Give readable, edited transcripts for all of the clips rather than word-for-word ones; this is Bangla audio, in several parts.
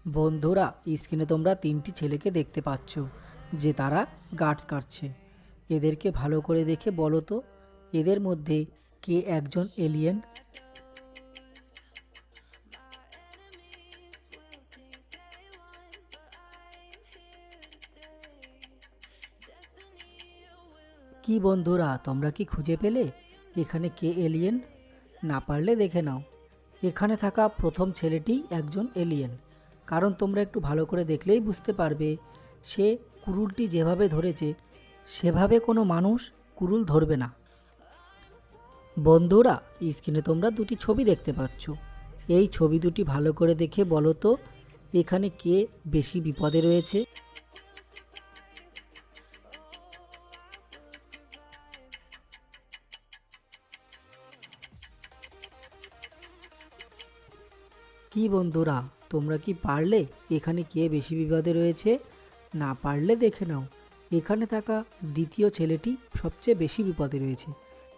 বন্ধুরা, স্ক্রিনে তোমরা তিনটি ছেলেকে দেখতে পাচ্ছ যে তারা গাছ কাটছে। এদেরকে ভালো করে দেখে বলো তো, এদের মধ্যে কে একজন এলিয়েন? কি বন্ধুরা, তোমরা কি খুঁজে পেলে এখানে কে এলিয়েন? না পারলে দেখে নাও, এখানে থাকা প্রথম ছেলেটি একজন এলিয়েন। কারণ তোমরা একটু ভালো করে দেখলেই বুঝতে পারবে, সে কুড়ুলটি যেভাবে ধরেছে সেভাবে কোনো মানুষ কুড়ুল ধরবে না। বন্ধুরা, স্ক্রিনে তোমরা দুটি ছবি দেখতে পাচ্ছ। এই ছবি দুটি ভালো করে দেখে বলো তো, এখানে কে বেশি বিপদে রয়েছে? কি বন্ধুরা, তোমরা কি পারলে এখানে কে বেশি বিপদে রয়েছে? না পারলে দেখে নাও, এখানে থাকা দ্বিতীয় ছেলেটি সবচেয়ে বেশি বিপদে রয়েছে।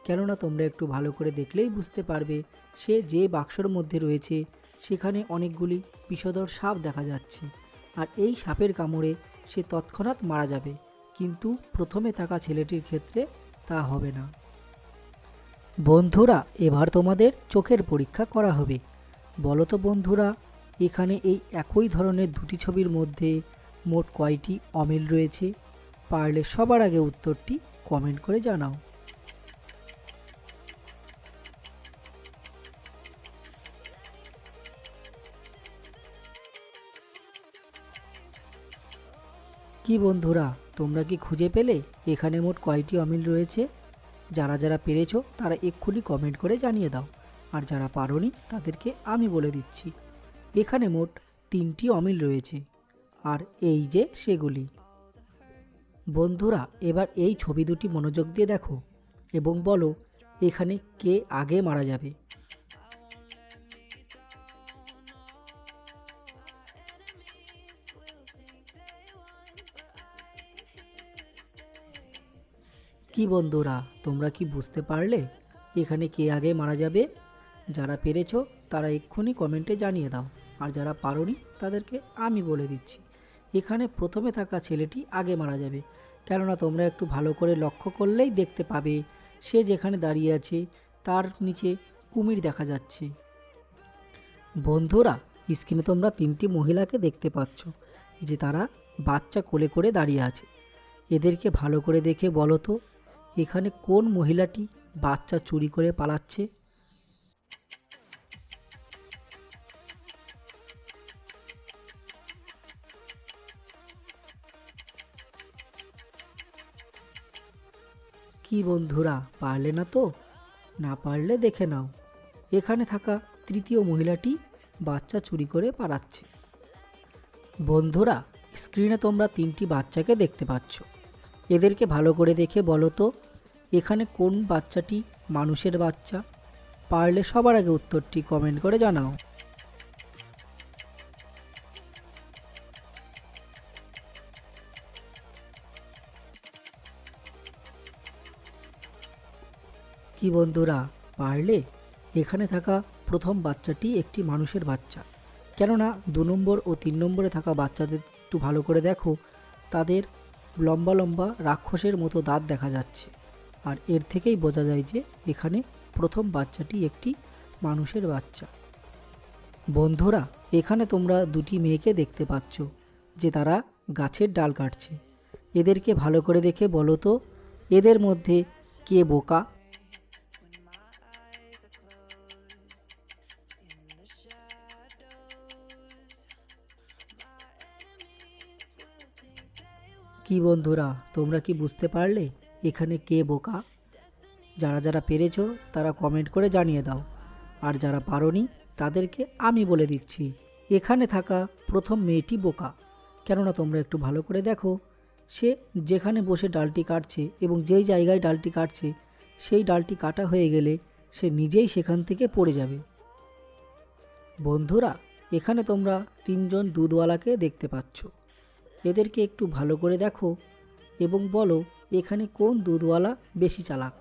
কেননা তোমরা একটু ভালো করে দেখলেই বুঝতে পারবে, সে যে বাক্সর মধ্যে রয়েছে সেখানে অনেকগুলি বিষধর সাপ দেখা যাচ্ছে। আর এই সাপের কামড়ে সে তৎক্ষণাৎ মারা যাবে, কিন্তু প্রথমে থাকা ছেলেটির ক্ষেত্রে তা হবে না। বন্ধুরা, এবার তোমাদের চোখের পরীক্ষা করা হবে। বলো তো বন্ধুরা, এখানে এই একই ধরনের দুটি ছবির মধ্যে মোট কয়টি অমিল রয়েছে? পারলে সবার আগে উত্তরটি কমেন্ট করে জানাও। কি বন্ধুরা, তোমরা কি খুঁজে পেলে এখানে মোট কয়টি অমিল রয়েছে? যারা যারা পেরেছো তারা এক্ষুনি কমেন্ট করে জানিয়ে দাও, আর যারা পারোনি তাদেরকে আমি বলে দিচ্ছি। এখানে মোট 3টি অমিল রয়েছে, আর এই যে সেগুলি। বন্ধুরা, এবার এই ছবি দুটি মনোযোগ দিয়ে দেখো এবং বলো এখানে কে আগে মারা যাবে। কি বন্ধুরা, তোমরা কি বুঝতে পারলে এখানে কে আগে মারা যাবে? যারা পেরেছো তারা এক্ষুনি কমেন্টে জানিয়ে দাও, আর যারা পারোনি তাদেরকে আমি বলে দিচ্ছি। এখানে প্রথমে থাকা ছেলেটি আগে মারা যাবে, কেননা তোমরা একটু ভালো করে লক্ষ্য করলেই দেখতে পাবে, সে যেখানে দাঁড়িয়ে আছে তার নিচে কুমির দেখা যাচ্ছে। বন্ধুরা, স্ক্রিনে তোমরা 3টি মহিলাকে দেখতে পাচ্ছ যে তারা বাচ্চা কোলে করে দাঁড়িয়ে আছে। এদেরকে ভালো করে দেখে বলো তো, এখানে কোন মহিলাটি বাচ্চা চুরি করে পালাচ্ছে? কি বন্ধুরা, পারলে না তো? না পারলে দেখে নাও, এখানে থাকা তৃতীয় মহিলাটি বাচ্চা চুরি করে পালাচ্ছে। বন্ধুরা, স্ক্রিনে তোমরা 3টি বাচ্চাকে দেখতে পাচ্ছ। এদেরকে ভালো করে দেখে বলো তো, এখানে কোন বাচ্চাটি মানুষের বাচ্চা? পারলে সবার আগে উত্তরটি কমেন্ট করে জানাও। কি বন্ধুরা, পারলে? এখানে থাকা প্রথম বাচ্চাটি একটি মানুষের বাচ্চা। কেননা 2 নম্বর ও 3 নম্বরে থাকা বাচ্চাদের একটু ভালো করে দেখো, তাদের লম্বা লম্বা রাক্ষসের মতো দাঁত দেখা যাচ্ছে। আর এর থেকেই বোঝা যায় যে এখানে প্রথম বাচ্চাটি একটি মানুষের বাচ্চা। বন্ধুরা, এখানে তোমরা দুটি মেয়েকে দেখতে পাচ্ছ যে তারা গাছের ডাল কাটছে। এদেরকে ভালো করে দেখে বলো তো, এদের মধ্যে কে বোকা? কি বন্ধুরা, তোমরা কি বুঝতে পারলে এখানে কে বোকা? যারা যারা পেরেছো তারা কমেন্ট করে জানিয়ে দাও, আর যারা পারোনি তাদেরকে আমি বলে দিচ্ছি, এখানে থাকা প্রথম মেয়েটি বোকা। কেননা তোমরা একটু ভালো করে দেখো, সে যেখানে বসে ডালটি কাটছে এবং যেই জায়গায় ডালটি কাটছে সেই ডালটি কাটা হয়ে গেলে সে নিজেই সেখান থেকে পড়ে যাবে। বন্ধুরা, এখানে তোমরা 3জন দুধওয়ালাকে দেখতে পাচ্ছ। এদেরকে একটু ভালো করে দেখো এবং বলো এখানে কোন দুধওয়ালা বেশি চালাক?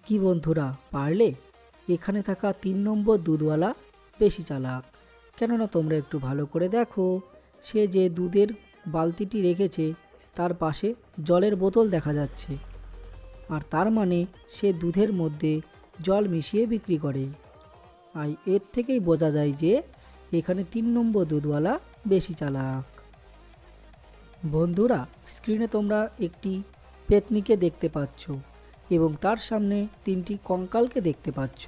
কি বন্ধুরা, পারলে? এখানে থাকা 3 নম্বর দুধওয়ালা বেশি চালাক। কেননা তোমরা একটু ভালো করে দেখো, সে যে দুধের বালতিটি রেখেছে তার পাশে জলের বোতল দেখা যাচ্ছে, আর তার মানে সে দুধের মধ্যে জল মিশিয়ে বিক্রি করে। আর এর থেকেই বোঝা যায় যে এখানে 3 নম্বর দুধওয়ালা বেশি চালাক। বন্ধুরা, স্ক্রিনে তোমরা একটি পেতনিকে দেখতে পাচ্ছ এবং তার সামনে 3টি কঙ্কালকে দেখতে পাচ্ছ।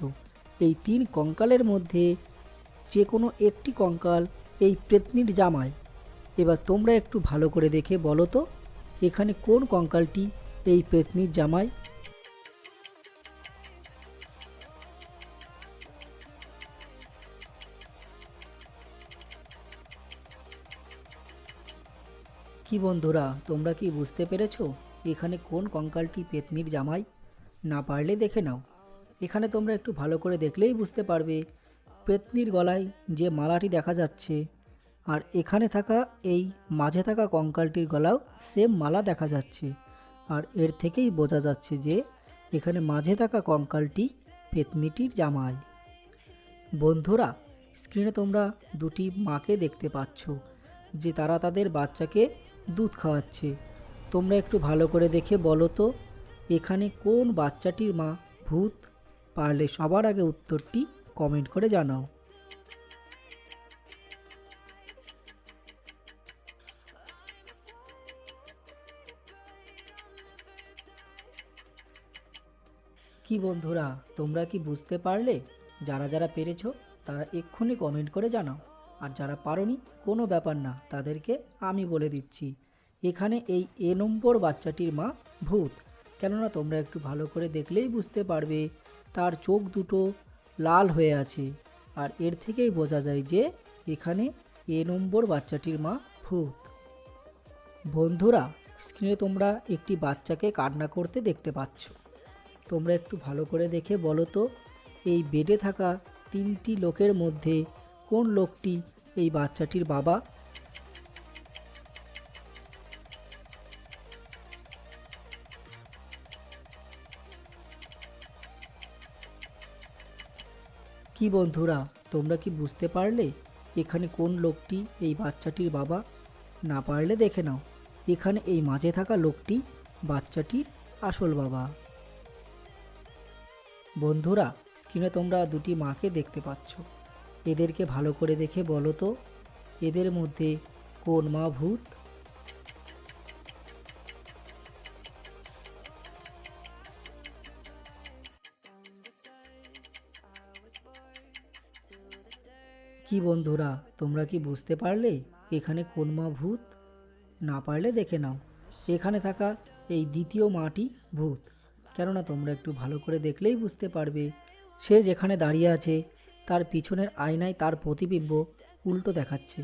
এই 3 কঙ্কালের মধ্যে যে কোনো একটি কঙ্কাল এই পেতনির জামাই। এবার তোমরা একটু ভালো করে দেখে বলো তো, এখানে কোন কঙ্কালটি এই পেতনির জামাই? কি বন্ধুরা, তোমরা কি বুঝতে পেরেছো এখানে কোন কঙ্কালটি পেতনির জামাই? না পারলে দেখে নাও। এখানে তোমরা একটু ভালো করে দেখলেই বুঝতে পারবে পেতনির গলায় যে মালাটি দেখা যাচ্ছে, আর এখানে থাকা এই মাঝে থাকা কঙ্কালটির গলাও সেম মালা দেখা যাচ্ছে। আর এর থেকেই বোঝা যাচ্ছে যে এখানে মাঝে থাকা কঙ্কালটি পেতনিটির জামাই। বন্ধুরা, স্ক্রিনে তোমরা দুটি মাকে দেখতে পাচ্ছ যে তারা তাদের বাচ্চাকে দুধ খাওয়াচ্ছে। তোমরা একটু ভালো করে দেখে বলো তো, এখানে কোন বাচ্চাটির মা ভূত? পারলে সবার আগে উত্তরটি কমেন্ট করে জানাও। কি বন্ধুরা, তোমরা কি বুঝতে পারলে? যারা যারা পেরেছো তারা এক্ষুনি কমেন্ট করে জানাও, আর যারা পারোনি কোনো ব্যাপার না, তাদেরকে আমি বলে দিচ্ছি। এখানে এই নম্বর বাচ্চাটির মা ভূত। কেননা তোমরা একটু ভালো করে দেখলেই বুঝতে পারবে তার চোখ দুটো লাল হয়ে আছে, আর এর থেকেই বোঝা যায় যে এখানে নম্বর বাচ্চাটির মা ভূত। বন্ধুরা, স্ক্রিনে তোমরা একটি বাচ্চাকে কান্না করতে দেখতে পাচ্ছ। তোমরা একটু ভালো করে দেখে বলো তো, এই বেডে থাকা 3টি লোকের মধ্যে কোন লোকটি এই বাচ্চাটির বাবা? কি বন্ধুরা, তোমরা কি বুঝতে পারলে এখানে কোন লোকটি এই বাচ্চাটির বাবা? না পারলে দেখে নাও, এখানে এই মাঝে থাকা লোকটি বাচ্চাটির আসল বাবা। বন্ধুরা, স্ক্রিনে তোমরা দুটি মাকে দেখতে পাচ্ছ। এদেরকে ভালো করে দেখে বলো তো, এদের মধ্যে কোন মা ভূত? কি বন্ধুরা, তোমরা কি বুঝতে পারলে এখানে কোন মা ভূত? না পারলে দেখে নাও, এখানে থাকা এই দ্বিতীয় মাটি ভূত। কেননা তোমরা একটু ভালো করে দেখলেই বুঝতে পারবে সে যেখানে দাঁড়িয়ে আছে তার পিছনের আয়নায় তার প্রতিবিম্ব উল্টো দেখাচ্ছে।